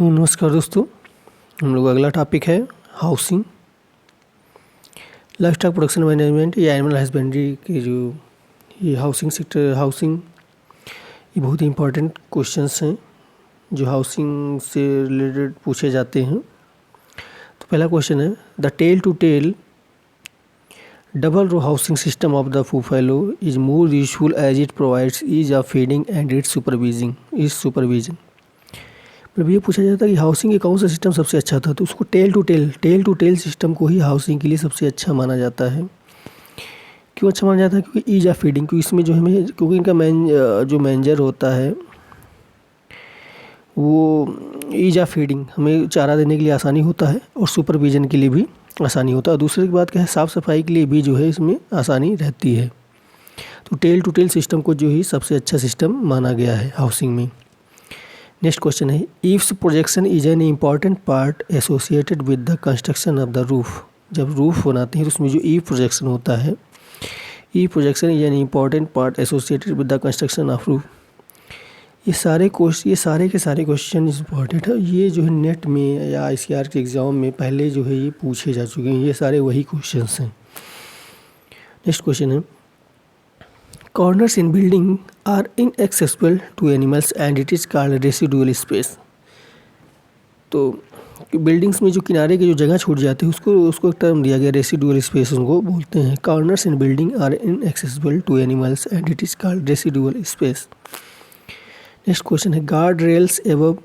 नमस्कार दोस्तों, हम लोग अगला टॉपिक है housing, life stock production management या एनिमल हस्बेंड्री के जो ये हाउसिंग सेक्टर ये बहुत ही इंपॉर्टेंट क्वेश्चंस हैं जो हाउसिंग से रिलेटेड पूछे जाते हैं। तो पहला क्वेश्चन है, the tail to tail double row housing system of the buffalo is more useful as it provides ease of feeding and its supervision. मतलब ये पूछा जाता है कि हाउसिंग के कौन सा सिस्टम सबसे अच्छा था, तो उसको टेल टू टेल सिस्टम को ही हाउसिंग के लिए सबसे अच्छा माना जाता है। क्यों अच्छा माना जाता है? क्योंकि ईज ऑफ फीडिंग, क्योंकि इसमें जो हमें क्योंकि इनका जो मैनेजर होता है वो ईज ऑफ फीडिंग, हमें चारा देने के लिए आसानी होता है और सुपरविजन के लिए भी आसानी होता है। दूसरी बात क्या है, साफ़ सफाई के लिए भी जो है इसमें आसानी रहती है। तो टेल टू टेल सिस्टम को जो ही सबसे अच्छा सिस्टम माना गया है हाउसिंग में। नेक्स्ट क्वेश्चन है, eaves projection is an important part associated with the construction of the roof. जब रूफ बनाते हैं तो उसमें जो ईव प्रोजेक्शन होता है, eave projection is an important part associated with the construction of roof. ये सारे के सारे क्वेश्चन इम्पॉर्टेंट है। ये जो है नेट में या ICAR के एग्ज़ाम में पहले जो है ये पूछे जा चुके हैं, ये सारे वही क्वेश्चन हैं। नेक्स्ट क्वेश्चन है, corners in building are inaccessible to animals and it is called residual space। तो बिल्डिंग्स में जो किनारे की जो जगह छूट जाती है उसको एक टर्म दिया गया, रेसिडुअल स्पेस उनको बोलते हैं। Corners in building are inaccessible to animals and it is called residual space। Next question है, guard rails above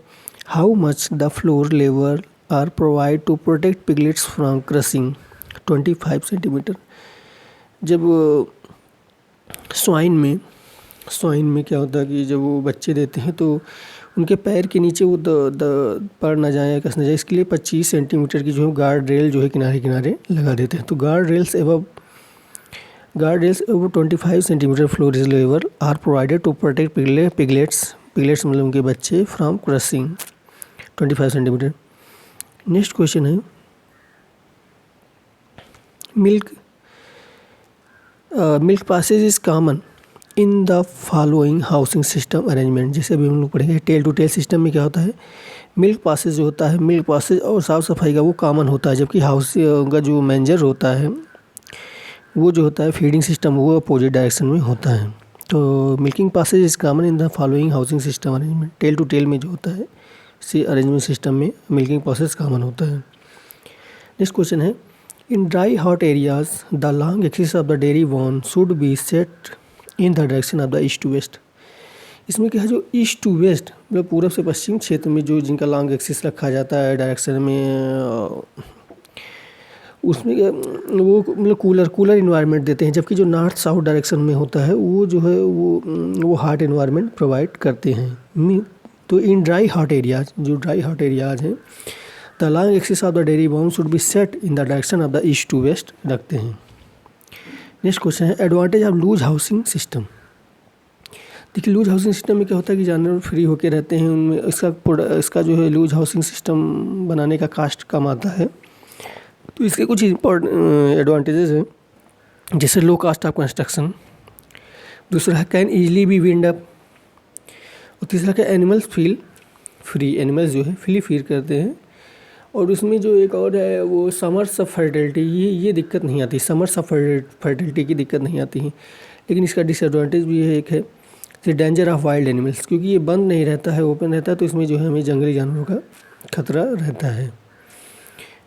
how much the floor level are provide to protect piglets from crushing. 25 centimetre. जब swine में क्या होता है कि जब वो बच्चे देते हैं तो उनके पैर के नीचे वो पड़ ना जाए, कस ना जाए, इसके लिए 25 सेंटीमीटर की जो है गार्ड रेल जो है किनारे किनारे लगा देते हैं। तो guard rails above 25 centimetre floor level are provided to protect piglets मतलब उनके बच्चे from crushing. 25 centimetre. Next question है, milk passage is common in the following housing system arrangement. जैसे अभी हम लोग पढ़ेंगे टेल टू टेल सिस्टम में क्या होता है, मिल्क पासेज जो होता है, मिल्क पासेज और साफ़ सफाई का वो कॉमन होता है, जबकि हाउस का जो मैनेजर होता है वो जो होता है फीडिंग सिस्टम वो अपोजिट डायरेक्शन में होता है। तो milking passage is common in the following housing system arrangement. Tail to tail में जो होता है इसी अरेंजमेंट सिस्टम में मिल्किंग पासेज कॉमन होता है। नेक्स्ट क्वेश्चन है, in dry hot areas the long axis of the dairy वॉन should be set in the direction of the east to west. इसमें क्या है, जो ईस्ट टू वेस्ट मतलब पूर्व से पश्चिम क्षेत्र में जो जिनका लॉन्ग एक्सिस रखा जाता है डायरेक्शन में, उसमें वो मतलब कूलर इन्वायरमेंट देते हैं, जबकि जो नॉर्थ साउथ डायरेक्शन में होता है वो जो है वो हॉट इन्वायरमेंट प्रोवाइड करते हैं। तो इन ड्राई हॉट एरियाज हैं the long axis of the dairy वॉन should be set in the direction of the east to west रखते हैं। नेक्स्ट क्वेश्चन है, advantage of loose housing system. देखिए loose housing system में क्या होता है कि जानवर फ्री होके रहते हैं, उनमें इसका जो है लूज हाउसिंग सिस्टम बनाने का कास्ट कम आता है। तो इसके कुछ इम्पोर्टेंट एडवांटेजेस हैं, जैसे लो कास्ट ऑफ कंस्ट्रक्शन, दूसरा है can easily B wind up, और तीसरा क्या एनिमल्स फील फ्री, एनिमल्स जो है फ्री फील करते हैं। और उसमें जो एक और है वो समर्स ऑफ फर्टिलिटी, ये दिक्कत नहीं आती, समर्स ऑफ फर्टिलिटी की दिक्कत नहीं आती है। लेकिन इसका डिसएडवांटेज भी है एक है, the danger of wild animals, क्योंकि ये बंद नहीं रहता है, ओपन रहता है, तो इसमें जो है हमें जंगली जानवरों का खतरा रहता है।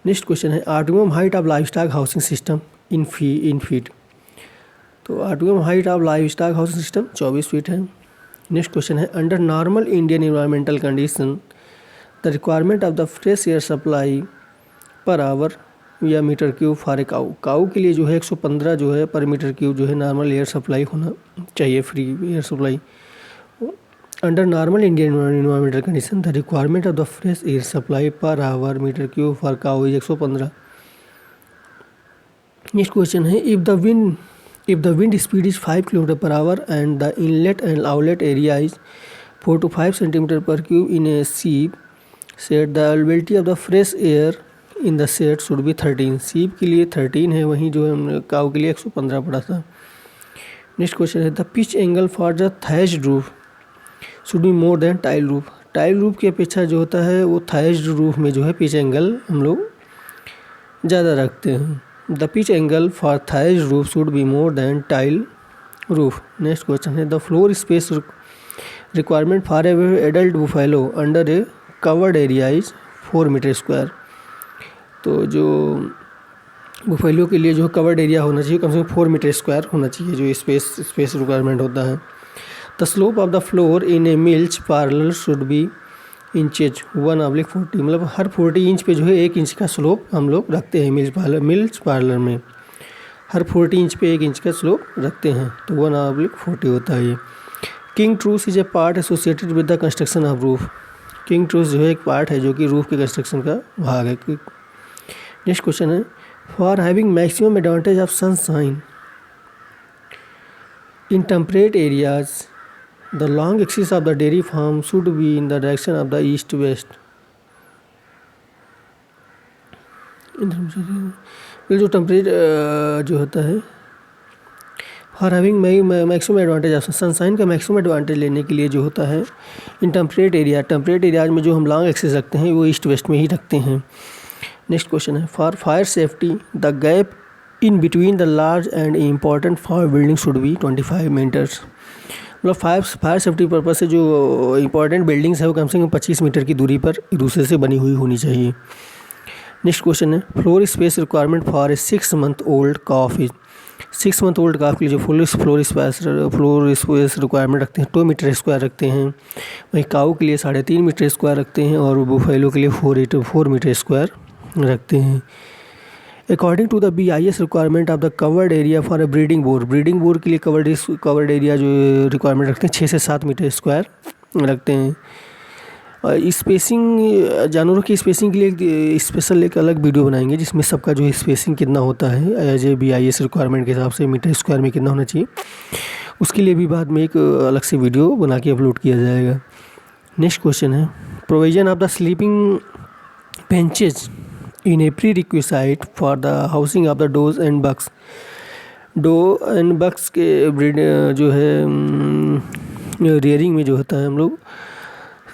नेक्स्ट क्वेश्चन है, optimum height of livestock housing system in feet. तो optimum height of livestock housing system 24 feet है। नेक्स्ट क्वेश्चन है, under normal Indian environmental condition the requirement of the fresh air supply per hour या metre cube for a cow के लिए जो है 115 जो है पर मीटर क्यूब जो है नॉर्मल एयर सप्लाई होना चाहिए, free air supply. Under normal Indian environmental condition the requirement of the fresh air supply per hour metre cube for cow is 115। Next question है, if the wind speed is 5 kilometre per hour and the inlet and outlet area is 4 to 5 centimetre per cube in a sheep shed the availability of the fresh air in the shed should be 13। Sheep के लिए 13 है, वहीं जो है काऊ के लिए 115 पड़ा था। नेक्स्ट क्वेश्चन है, the pitch angle for the thatched roof should be more than tile roof. Tile roof की अपेक्षा जो होता है वो थाइज्ड रूफ में जो है पिच एंगल हम लोग ज़्यादा रखते हैं। The pitch angle for thatched roof should be more than tile roof. Next question है the floor space requirement for adult buffalo under a covered area is 4 metre square. तो जो बुफेलो के लिए जो कवर्ड एरिया होना चाहिए कम से कम 4 metre square होना चाहिए जो स्पेस रिक्वायरमेंट होता है। The slope of the floor in A milch parlour should be inches 1/40, मतलब हर 40 इंच पे जो है 1 इंच का स्लोप हम लोग रखते हैं मिल्च पार्लर में हर 40 इंच पे 1 इंच का स्लोप रखते हैं, तो 1/40 होता है ये। King truss is a part associated with the construction of roof. King truss जो है एक पार्ट है जो कि रूफ के कंस्ट्रक्शन का भाग है। नेक्स्ट क्वेश्चन है for having maximum advantage of sunshine in temperate areas the long axis of the dairy farm should be in the direction of the east west. जो टेम्परेट जो होता है for having maximum advantage of sunshine का maximum advantage लेने के लिए जो होता है इन टेम्परेट एरियाज में जो हम लॉन्ग एक्सिस रखते हैं वो ईस्ट वेस्ट में ही रखते हैं। नेक्स्ट क्वेश्चन है for fire safety the gap in between the large and important fire building should be 25 meters. मतलब फायर सेफ्टी पर्पज से जो इम्पॉर्टेंट बिल्डिंग्स है वो कम से कम 25 मीटर की दूरी पर एक दूसरे से बनी हुई होनी चाहिए। नेक्स्ट क्वेश्चन है floor space requirement for a 6 month old calf is. 6 month old calf के लिए जो फ्लोर स्पेस रिक्वायरमेंट रखते हैं 2 मीटर स्क्वायर रखते हैं। वहीं काऊ के लिए 3.5 मीटर स्क्वायर रखते हैं और बुफेलो के लिए 4 मीटर स्क्वायर रखते हैं। According to the BIS requirement of the covered area for a breeding boar के लिए कवर्ड एरिया जो रिक्वायरमेंट रखते हैं 6 से 7 मीटर स्क्वायर रखते हैं। स्पेसिंग जानवरों की स्पेसिंग के लिए स्पेशल एक अलग वीडियो बनाएंगे जिसमें सबका जो स्पेसिंग कितना होता है एज ए BIS रिक्वायरमेंट के हिसाब से मीटर स्क्वायर में कितना होना चाहिए उसके लिए भी बाद में एक अलग से वीडियो बना के अपलोड किया जाएगा। नेक्स्ट क्वेश्चन है provision of the sleeping benches in a prerequisite for the housing of the does and bucks. Doe and bucks के ब्रीड जो है रियरिंग में जो होता है हम लोग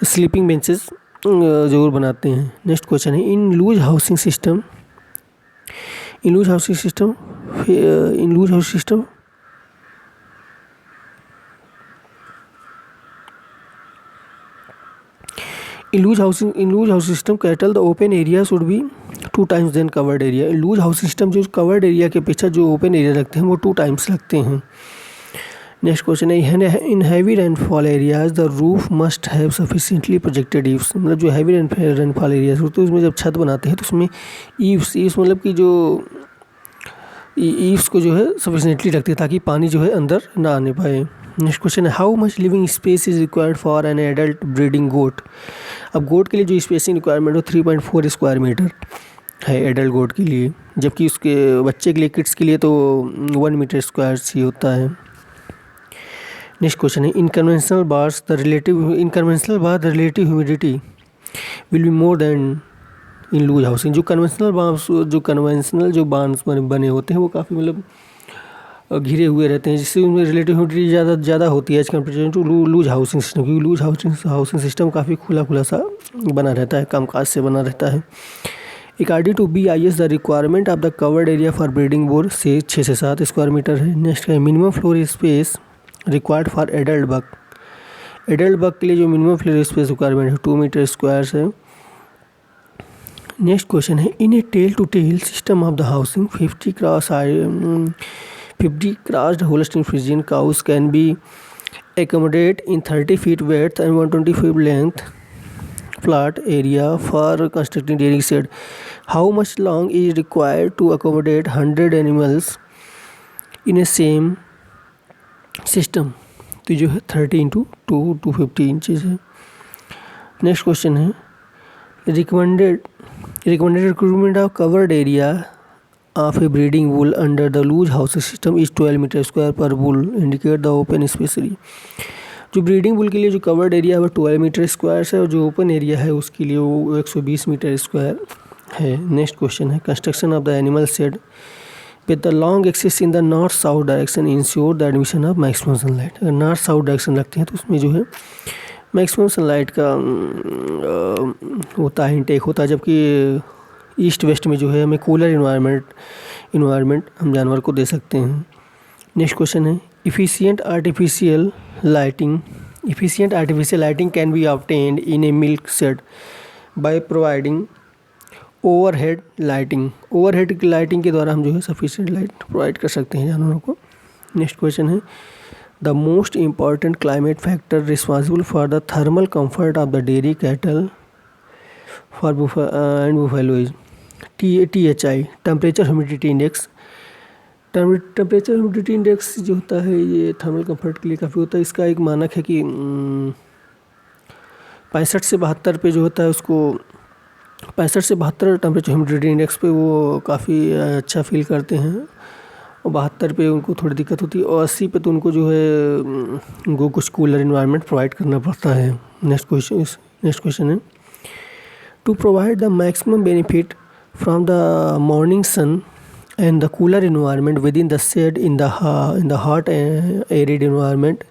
स्लीपिंग बेंचेस ज़रूर बनाते हैं। नेक्स्ट क्वेश्चन है in loose housing system cattle the open area should be 2 times than covered area. Loose house system जो कवर्ड एरिया के पीछे जो ओपन एरिया रखते हैं वो 2 टाइम्स रखते हैं। नेक्स्ट क्वेश्चन है in heavy rainfall areas the roof must have sufficiently projected eaves. मतलब जो हैवी रेनफॉल एरियाज होते हैं उसमें जब छत बनाते हैं तो उसमें ईव्स मतलब कि जो ईव्स को जो है सफिशिएंटली रखते हैं ताकि पानी जो है अंदर ना आने पाए। नेक्स्ट क्वेश्चन है how much living space is required for an adult breeding goat. अब गोट के लिए जो स्पेसिंग रिक्वायरमेंट हो 3.4 स्क्वायर मीटर है एडल्ट गोट के लिए, जबकि उसके बच्चे के लिए किड्स के लिए तो 1 मीटर स्क्वायर ही होता है। नेक्स्ट क्वेश्चन है in conventional barns the relative humidity will be more than in loose housing. जो कन्वेंशनल जो बांस बने होते हैं वो काफ़ी मतलब घिरे हुए रहते हैं जिससे उनमें रिलेटिव ह्यूमिडिटी ज़्यादा होती है as compared to loose housing system, क्योंकि लूज हाउसिंग सिस्टम काफ़ी खुला सा बना रहता है, कामकाज से बना रहता है। According to BIS the requirement of the covered area for breeding boar से 6 से 7 स्क्वायर मीटर है। नेक्स्ट है minimum floor space required for adult buck. Adult buck के लिए जो मिनिमम फ्लोर स्पेस रिक्वायरमेंट है 2 मीटर स्क्वायर है। नेक्स्ट क्वेश्चन है in a tail to tail system of the housing 50 crossed Holstein Friesian cows can be accommodated in 30 feet width and 120 feet length flat area for constructing dairy shed. How much long is required to accommodate 100 animals in a same system? तो जो है 30 into 250 inches है। Next question है recommended recruitment of covered area of a breeding bull under the loose house system is 12 meter square per bull. Indicate the open space area. जो breeding bull के लिए जो covered area है वो 12 metre square है और जो ओपन एरिया है उसके लिए वो 120 मीटर स्क्वायर है। नेक्स्ट क्वेश्चन है construction of the animal shed with the long axis in the north south direction ensure the admission of maximum sunlight. अगर नॉर्थ साउथ डायरेक्शन रखते हैं तो उसमें जो है मैक्सिमम सनलाइट का होता है, इनटेक होता है, जबकि ईस्ट वेस्ट में जो है हमें कूलर इन्वायरमेंट हम जानवर को दे सकते हैं। नेक्स्ट क्वेश्चन है efficient artificial lighting can be obtained in a milk shed by providing overhead lighting के द्वारा हम जो है सफिशिएंट लाइट प्रोवाइड कर सकते हैं जानवरों को। नेक्स्ट क्वेश्चन है the most important climate factor responsible for the thermal comfort of the dairy cattle for buffalo is THI temperature humidity index. Temperature humidity index जो होता है ये थर्मल कंफर्ट के लिए काफ़ी होता है। इसका एक मानक है कि 65 से 72 पे जो होता है उसको 65 से 72 टेम्परेचर ह्यूमिडिटी इंडेक्स पे वो काफ़ी अच्छा फील करते हैं, और 72 पे उनको थोड़ी दिक्कत होती है, और 80 पे तो उनको जो है उनको कुछ कूलर इन्वायरमेंट प्रोवाइड करना पड़ता है। नेक्स्ट क्वेश्चन है to provide the maximum benefit from the morning sun and the cooler environment within the shed in the hot arid environment,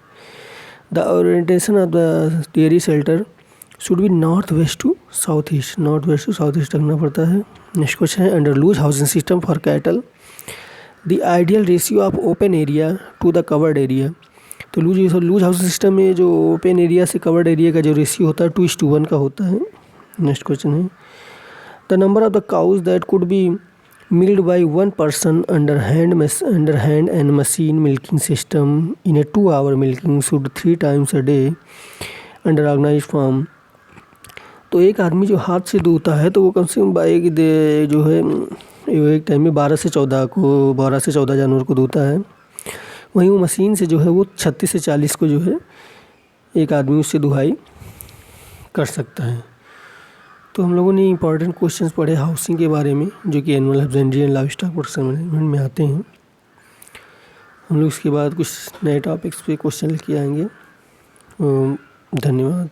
the orientation of the dairy shelter should be northwest to southeast रखना पड़ता है। Next question है under loose housing system for cattle the ideal ratio of open area to the covered area. तो loose housing system में जो open area से covered area का जो रेशियो होता है 2:1 का होता है। नेक्स्ट क्वेश्चन है the number of the cows that could be milked by one person under hand and machine milking system in a 2-hour milking should 3 times a day under organized farm। तो एक आदमी जो हाथ से दूहता है तो वो कम से कम जो है एक टाइम में 12 से 14 जानवर को दूहता है। वहीं वो मशीन से जो है वो 36 से 40 को जो है एक आदमी उससे दुहाई कर सकता है। तो हम लोगों ने इंपॉर्टेंट क्वेश्चंस पढ़े हाउसिंग के बारे में, जो कि animal husbandry and livestock production management में आते हैं। हम लोग इसके बाद कुछ नए टॉपिक्स पे क्वेश्चन लेके आएंगे। धन्यवाद।